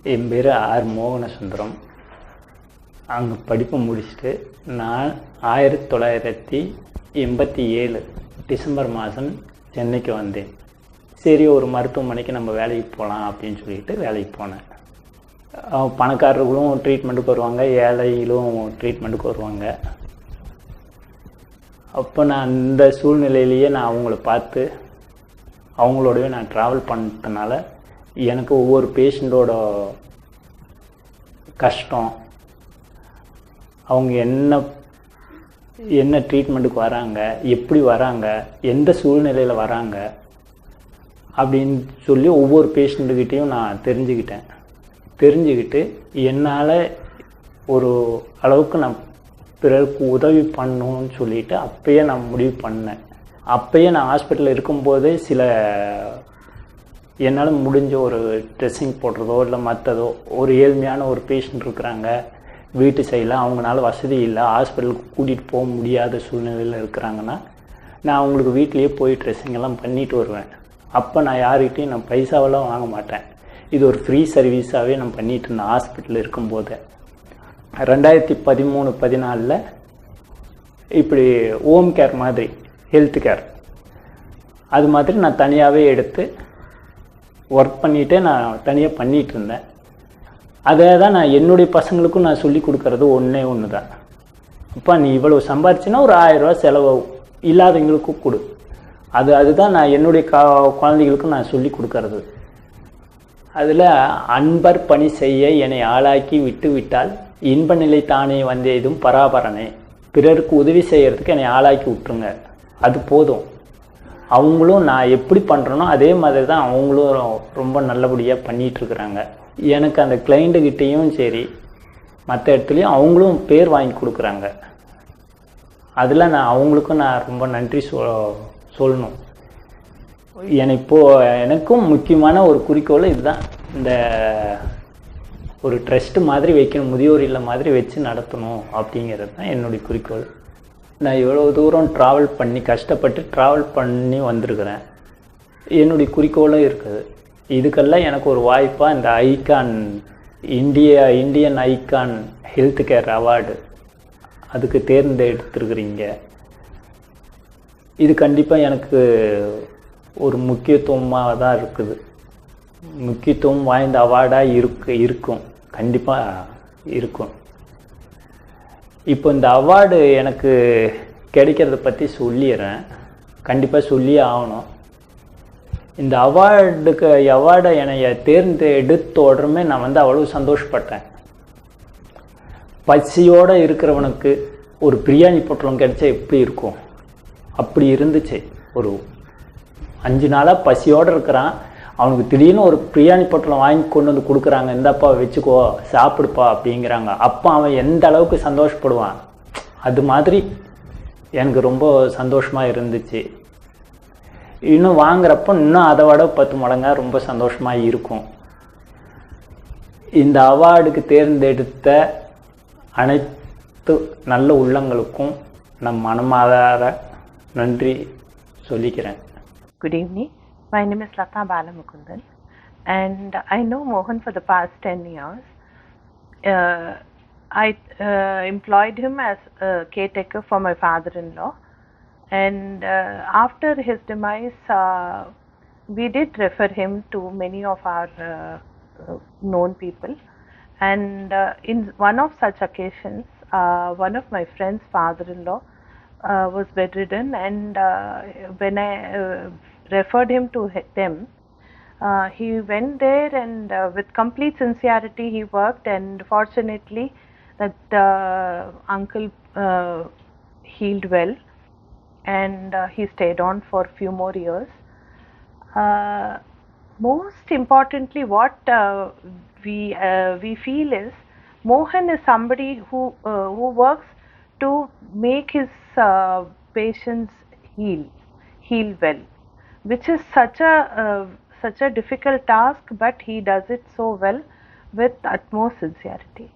என் பேர் ஆர் மோகனசுந்தரம். அங்கே படிப்பு முடிச்சுட்டு நான் 1987 டிசம்பர் மாதம் சென்னைக்கு வந்தேன். சரி, ஒரு மருத்துவமனைக்கு நம்ம வேலைக்கு போகலாம் அப்படின்னு சொல்லிட்டு வேலைக்கு போனேன். பணக்காரர்களும் ட்ரீட்மெண்ட்டுக்கு வருவாங்க, ஏழைகளும் ட்ரீட்மெண்ட்டுக்கு வருவாங்க. அப்போ நான் இந்த சூழ்நிலையிலேயே நான் அவங்கள பார்த்து அவங்களோடவே நான் ட்ராவல் பண்ணதுனால எனக்கு ஒவ்வொரு பேஷண்ட்டோட கஷ்டம், அவங்க என்ன ட்ரீட்மெண்ட்டுக்கு வராங்க, எப்படி வராங்க, எந்த சூழ்நிலையில் வராங்க அப்படின்னு சொல்லி ஒவ்வொரு பேஷண்ட்டுக்கிட்டேயும் நான் தெரிஞ்சுக்கிட்டு என்னால் ஒரு அளவுக்கு நான் பிறருக்கு உதவி பண்ணணும்னு சொல்லிட்டு அப்பயே நான் முடிவு பண்ணேன். அப்பயே நான் ஹாஸ்பிட்டலில் இருக்கும்போதே சில என்னால் முடிஞ்ச ஒரு ட்ரெஸ்ஸிங் போடுறதோ இல்லை மற்றதோ, ஒரு ஏழ்மையான ஒரு பேஷண்ட் இருக்கிறாங்க, வீட்டு சைடில் அவங்களால வசதி இல்லை, ஹாஸ்பிட்டலுக்கு கூட்டிகிட்டு போக முடியாத சூழ்நிலையில் இருக்கிறாங்கன்னா நான் அவங்களுக்கு வீட்லேயே போய் ட்ரெஸ்ஸிங்கெல்லாம் பண்ணிட்டு வருவேன். அப்போ நான் யார்கிட்டையும் நான் பைசாவெல்லாம் வாங்க மாட்டேன். இது ஒரு ஃப்ரீ சர்வீஸாகவே நான் பண்ணிகிட்டு இருந்தேன் ஹாஸ்பிட்டலில் இருக்கும்போது. 2013-14 இப்படி ஹோம் கேர் மாதிரி, ஹெல்த் கேர் அது மாதிரி நான் தனியாகவே எடுத்து ஒர்க் பண்ணிகிட்டே நான் தனியாக பண்ணிகிட்டு இருந்தேன். அதை தான் நான் என்னுடைய பசங்களுக்கும் நான் சொல்லி கொடுக்கறது ஒன்று தான். அப்பா, நீ இவ்வளோ சம்பாரிச்சின்னா ஒரு 1000 ரூபா செலவு இல்லாதவங்களுக்கும் கொடு. அதுதான் நான் என்னுடைய குழந்தைகளுக்கும் நான் சொல்லி கொடுக்கறது. அதில் அன்பர் பணி செய்ய என்னை ஆளாக்கி விட்டு விட்டால் இன்ப நிலை தானே வந்தேதும் பராபரனே. பிறருக்கு உதவி செய்கிறதுக்கு என்னை ஆளாக்கி விட்டுருங்க, அது போதும். அவங்களும் நான் எப்படி பண்ணுறேனோ அதே மாதிரி தான் அவங்களும் ரொம்ப நல்லபடியாக பண்ணிகிட்ருக்குறாங்க. எனக்கு அந்த கிளைண்ட்டுக்கிட்டேயும் சரி மற்ற இடத்துலையும் அவங்களும் பேர் வாங்கி கொடுக்குறாங்க. அதில் நான் அவங்களுக்கும் நான் ரொம்ப நன்றி சொல்லணும். எனக்கும் முக்கியமான ஒரு குறிக்கோள் இதுதான். இந்த ஒரு ட்ரஸ்ட்டு மாதிரி வைக்கணும், முதியோர் இல்லம் மாதிரி வச்சு நடத்தணும் அப்படிங்கிறது தான் என்னுடைய குறிக்கோள். நான் இவ்வளோ தூரம் கஷ்டப்பட்டு ட்ராவல் பண்ணி வந்திருக்கிறேன். என்னுடைய குறிக்கோளும் இருக்குது. இதுக்கெல்லாம் எனக்கு ஒரு வாய்ப்பாக இந்த icon Indian icon health care award அதுக்கு தேர்ந்தெடுத்துருக்குறீங்க. இது கண்டிப்பாக எனக்கு ஒரு முக்கியத்துவமாக தான் இருக்குது. முக்கியத்துவம் வாய்ந்த அவார்டாக இருக்கும், கண்டிப்பாக இருக்கும். இப்போ இந்த அவார்டு எனக்கு கிடைக்கிறத பற்றி சொல்லிடுறேன், கண்டிப்பாக சொல்லியே ஆகணும். இந்த அவார்டை என்னை தேர்ந்தெடுத்த உடனே நான் அவ்வளோ சந்தோஷப்பட்டேன். பசியோடு இருக்கிறவனுக்கு ஒரு பிரியாணி பொட்டலம் கிடைச்சா எப்படி இருக்கும், அப்படி இருந்துச்சு. ஒரு 5 நாளாக பசியோடு இருக்கிறான், அவனுக்கு திடீர்னு ஒரு பிரியாணி பொட்டலம் வாங்கி கொண்டு வந்து கொடுக்குறாங்க, இந்தப்பா வச்சுக்கோ சாப்பிடுப்பா அப்படிங்கிறாங்க. அப்போ அவன் எந்த அளவுக்கு சந்தோஷப்படுவான். அது மாதிரி எனக்கு ரொம்ப சந்தோஷமாக இருந்துச்சு. இன்னும் வாங்குறப்போ இன்னும் அதை விட 10 மடங்காக ரொம்ப சந்தோஷமாக இருக்கும். இந்த அவார்டுக்கு தேர்ந்தெடுத்த அனைத்து நல்ல உள்ளங்களுக்கும் நம் மனமார நன்றி சொல்லிக்கிறேன். Good evening. My name is Lata Balamukundan, and I know Mohan for the past 10 years. I employed him as a caretaker for my father-in-law, and after his demise, we did refer him to many of our known people. And in one of such occasions, one of my friend's father-in-law was bedridden, and when I referred him to them, he went there, and with complete sincerity he worked, and fortunately that uncle healed well, and he stayed on for few more years. Most importantly, what we feel is Mohan is somebody who works to make his patients heal well, which is such a difficult task, but he does it so well with utmost sincerity.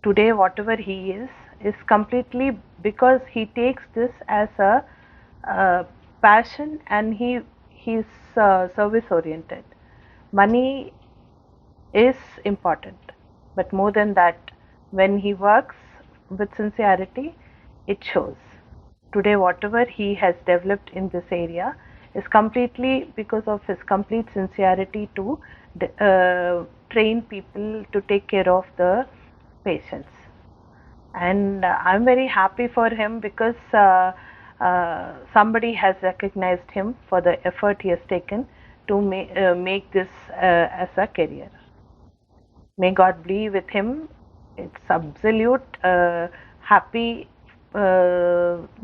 Today, whatever he is completely because he takes this as a passion, and he is service oriented. Money is important. But more than that, when he works with sincerity, it shows. Today, whatever he has developed in this area is completely because of his complete sincerity to train people to take care of the patients. And I'm very happy for him because somebody has recognized him for the effort he has taken to make this as a career. May God be with him. It's absolute happy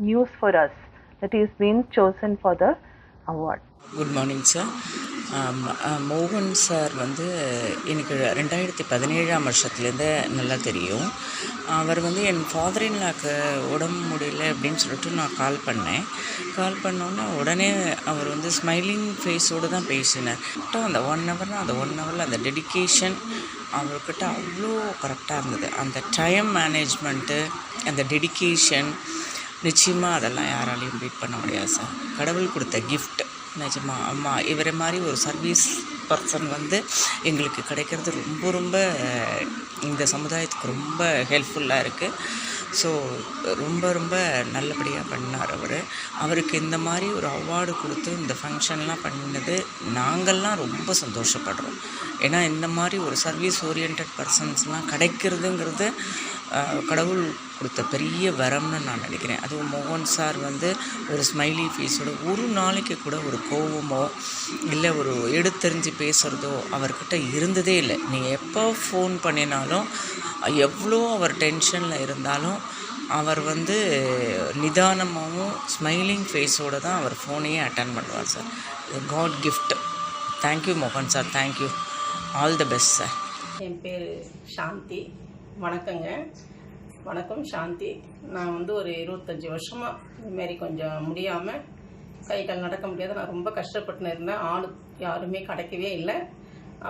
news for us that he's been chosen for the award. Good morning sir. மோகன் sir வந்து எனக்கு 2017 வருஷத்துலேருந்து நல்லா தெரியும். அவர் வந்து என் father இன்லாக்கு உடம்பு முடியல அப்படின்னு சொல்லிட்டு நான் கால் பண்ணோன்னே உடனே அவர் வந்து ஸ்மைலிங் ஃபேஸோடு தான் பேசினார். அந்த 1 ஹவர்னால் அந்த 1 ஹவரில் அந்த டெடிக்கேஷன் அவர்கிட்ட அவ்வளோ கரெக்டாக இருந்தது. அந்த டைம் மேனேஜ்மெண்ட்டு, அந்த டெடிக்கேஷன், நிச்சயமாக அதெல்லாம் யாராலையும் பீட் பண்ண முடியாது சார். கடவுள் கொடுத்த கிஃப்ட் நிஜமா. அம்மா இவரை மாதிரி ஒரு சர்வீஸ் பர்சன் வந்து எங்களுக்கு கிடைக்கிறது ரொம்ப ரொம்ப இந்த சமுதாயத்துக்கு ரொம்ப ஹெல்ப்ஃபுல்லாக இருக்குது. ஸோ ரொம்ப ரொம்ப நல்லபடியாக பண்ணார் அவருக்கு இந்த மாதிரி ஒரு அவார்டு கொடுத்து இந்த ஃபங்க்ஷன்லாம் பண்ணினது நாங்கள்லாம் ரொம்ப சந்தோஷப்படுறோம். ஏன்னா இந்த மாதிரி ஒரு சர்வீஸ் ஓரியன்ட் பர்சன்ஸ்லாம் கிடைக்கிறதுங்கிறது கடவுள் கொடுத்த பெரிய வரம்னு நான் நினைக்கிறேன். அதுவும் மோகன் சார் வந்து ஒரு ஸ்மைலி ஃபேஸோட ஒரு நாளைக்கு கூட ஒரு கோவமோ இல்லை ஒரு எடுத்தெறிஞ்சு பேசுகிறதோ அவர்கிட்ட இருந்ததே இல்லை. நீங்கள் எப்போ ஃபோன் பண்ணினாலும் எவ்வளோ அவர் டென்ஷனில் இருந்தாலும் அவர் வந்து நிதானமாகவும் ஸ்மைலிங் ஃபேஸோடு தான் அவர் ஃபோனையே அட்டன் பண்ணுவார் சார். God gift. தேங்க்யூ மோகன் sir, thank you. All the best sir. என் பேர் சாந்தி. வணக்கங்க. வணக்கம் சாந்தி. நான் வந்து ஒரு 25 வருஷமாக இதுமாரி கொஞ்சம் முடியாமல் கை கால் நடக்க முடியாது. நான் ரொம்ப கஷ்டப்பட்டுன்னு இருந்தேன். ஆள் யாருமே கிடைக்கவே இல்லை.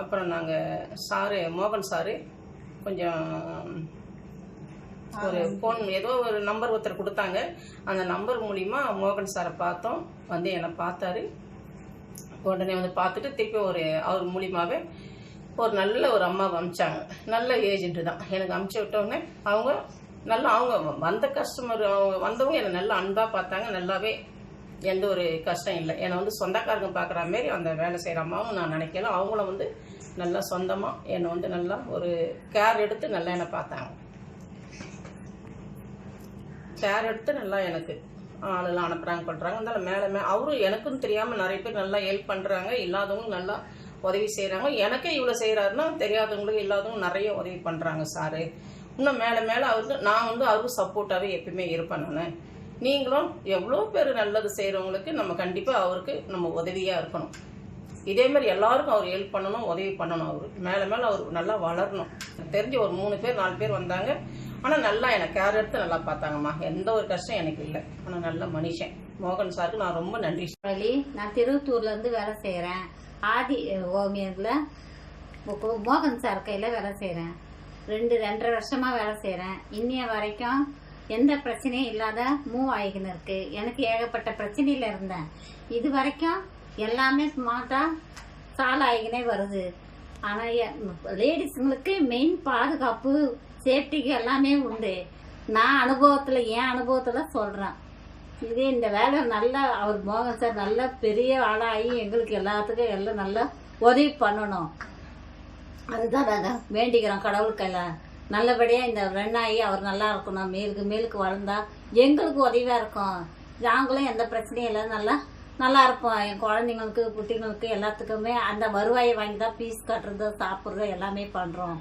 அப்புறம் நாங்கள் மோகன் சாரு கொஞ்சம் ஒரு ஃபோன் ஏதோ ஒரு நம்பர் ஒருத்தர் கொடுத்தாங்க. அந்த நம்பர் மூலிமா மோகன் சாரை பார்த்தோம். வந்து என்னை பார்த்தாரு. உடனே வந்து பார்த்துட்டு திருப்பி அவர் மூலியமாகவே ஒரு நல்ல ஒரு அம்மாவை அனுப்பிச்சாங்க. நல்ல ஏஜென்ட்டு தான். எனக்கு அனுப்பிச்சி விட்டோடனே அவங்க வந்த கஸ்டமர் வந்தவங்க என்னை நல்லா அன்பாக பார்த்தாங்க. நல்லாவே எந்த ஒரு கஷ்டம் இல்லை. என்னை வந்து சொந்தக்காரங்க பார்க்குற மாரி அந்த வேலை செய்கிற அம்மாவும் நான் நினைக்கல. அவங்களும் வந்து நல்லா சொந்தமாக என்னை வந்து நல்லா ஒரு கேர் எடுத்து நல்லா என்னை பார்த்தாங்க. கேர் எடுத்து நல்லா எனக்கு ஆளெல்லாம் அனுப்புகிறாங்க பண்ணுறாங்க. இருந்தாலும் மேலே அவரும் எனக்கும் தெரியாமல் நிறைய பேர் நல்லா ஹெல்ப் பண்ணுறாங்க. இல்லாதவங்க நல்லா உதவி செய்கிறாங்க. எனக்கே இவ்வளோ செய்கிறாருன்னா தெரியாதவங்களுக்கு இல்லாதவங்க நிறைய உதவி பண்ணுறாங்க சாரு. இன்னும் மேலே நான் வந்து அவருக்கு சப்போர்ட்டாகவே எப்பயுமே இருப்பேன். நான் நீங்களும் எவ்வளோ பேர் நல்லது செய்கிறவங்களுக்கு நம்ம கண்டிப்பாக அவருக்கு நம்ம உதவியாக இருக்கணும். இதே மாதிரி எல்லாருக்கும் அவர் ஹெல்ப் பண்ணணும், உதவி பண்ணணும். அவர் மேலே அவர் நல்லா வளரணும். தெரிஞ்சு ஒரு 3 பேர் 4 பேர் வந்தாங்க. ஆனால் நல்லா எனக்கு கேர் எடுத்து நல்லா பார்த்தாங்கம்மா. எந்த ஒரு கஷ்டம் எனக்கு இல்லை. ஆனால் நல்ல மனுஷன். மோகன் சாருக்கு நான் ரொம்ப நன்றி. நான் திருவத்தூர்லேருந்து வேலை செய்கிறேன். ஆதி ஓமியரில் மோகன் சார் கையில் வேலை செய்கிறேன். 2.5 வருஷமாக வேலை செய்கிறேன். இன்னைய வரைக்கும் எந்த பிரச்சனையும் இல்லாத மூவ் ஆகிக்கின்னு இருக்கு. எனக்கு ஏகப்பட்ட பிரச்சனையில் இருந்தேன். இது வரைக்கும் எல்லாமே ஸ்மார்ட்டாக சால்வ் ஆகிக்கினே வருது. ஆனால் லேடிஸுங்களுக்கு மெயின் பாதுகாப்பு, சேஃப்டிக்கு எல்லாமே உண்டு. நான் என் அனுபவத்தில் சொல்கிறேன். இதே இந்த வேலை நல்லா அவர் மோகன் சார் நல்ல பெரிய ஆளாகி எங்களுக்கு எல்லாத்துக்கும் எல்லாம் நல்லா உதவி பண்ணணும். அதுதான் நாங்கள் வேண்டிக்கிறோம் கடவுளுக்கெல்லாம். நல்லபடியாக இந்த ரெண்டாகி அவர் நல்லா இருக்கணும். மேலுக்கு வளர்ந்தா எங்களுக்கு உதவியாக இருக்கும். நாங்களும் எந்த பிரச்சனையும் இல்லை, நல்லா இருப்போம். என் குழந்தைங்களுக்கு குட்டிங்களுக்கு எல்லாத்துக்குமே அந்த வருவாயை வாங்கி தான் ஃபீஸ் கட்டுறது, சாப்பிட்றது எல்லாமே பண்ணுறோம்.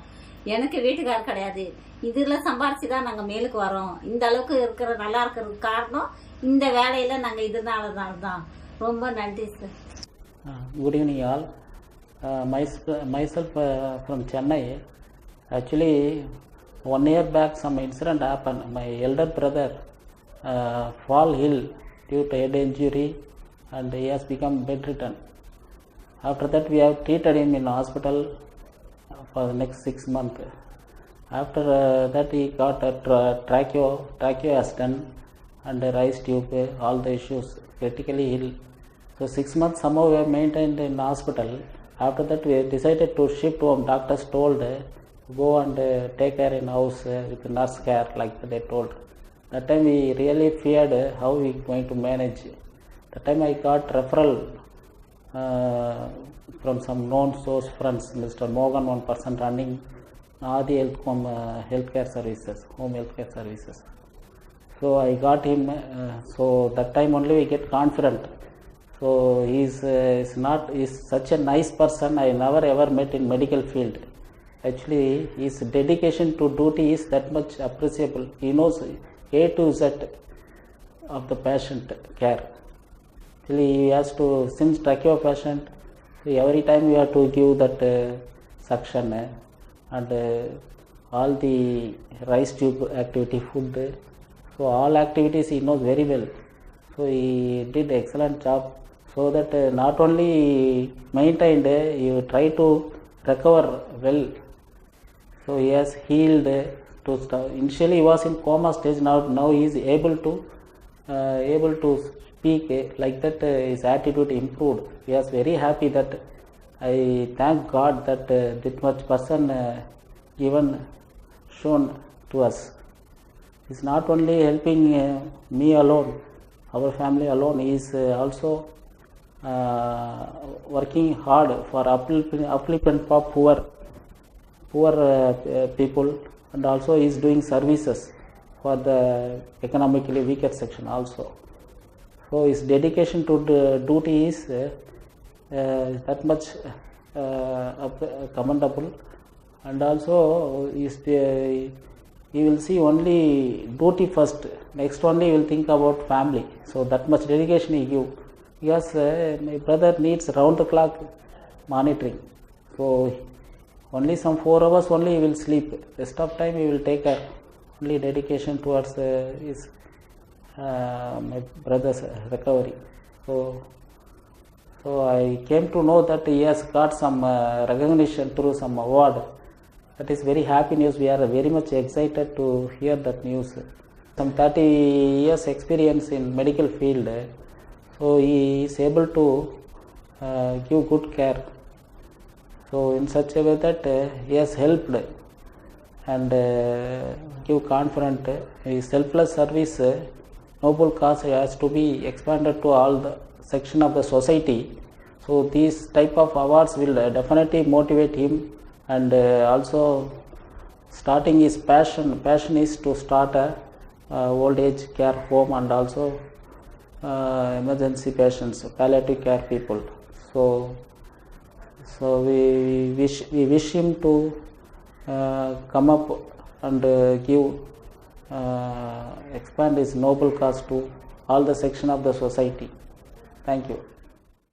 எனக்கு வீட்டுக்கார் கிடையாது. இதில் சம்பாரிச்சு தான் நாங்கள் மேலுக்கு வரோம். இந்த அளவுக்கு நல்லா இருக்கிறதுக்கு காரணம் இந்த வேலையில் நாங்கள் இதனால தான். ரொம்ப நன்றி sir. Good evening all. Myself from Chennai. Actually 1 year back some incident happened. My elder brother fall ill due to head injury and he has become bedridden. After that we have treated him in hospital for the next 6 months. After that he got a tracheo has done and a rice tube, all the issues, critically ill. So 6 months somehow we have maintained in hospital. After that we decided to shift home. Doctors told go and take care in house with nurse care, like they told. That time we really feared how we going to manage. That time I got referral from some known source friends, Mr. Mogan, one person running Adi healthcare services, home healthcare services. So I got him. So that time only we get confident. So he's such a nice person I never ever met in medical field. Actually, his dedication to duty is that much appreciable. He knows A to Z of the patient care. Actually, he has to, since tracheo patient, every time you have to give that suction and all the rice tube activity, food. So all activities he knows very well. So he did excellent job. So that not only maintained, you try to recover well. So he has healed to start. Initially he was in coma stage. Now he is able to speak like that. His attitude improved. He was very happy. That I thank God that that much person given shown to us. He's not only helping me alone, our family alone. He is also working hard for upliftment for poor people, and also is doing services for the economically weaker section also. So his dedication to the duty is that much commendable, and also he will see only duty first, next only he will think about family. So that much dedication he give. Yes, my brother needs round the clock monitoring. So only some 4 hours only he will sleep. Rest of time he will take care. Only dedication towards his my brother's recovery. So I came to know that he has got some recognition through some award. That is very happy news. We are very much excited to hear that news. Some 30 years experience in medical field. So he is able to give good care. So in such a way that he has helped and give confident. His selfless service, noble cause has to be expanded to all the section of the society. So these type of awards will definitely motivate him, and also starting his passion is to start a old age care home, and also emergency patients, palliative care people. So we wish him to come up and expand his noble cause to all the section of the society. Thank you.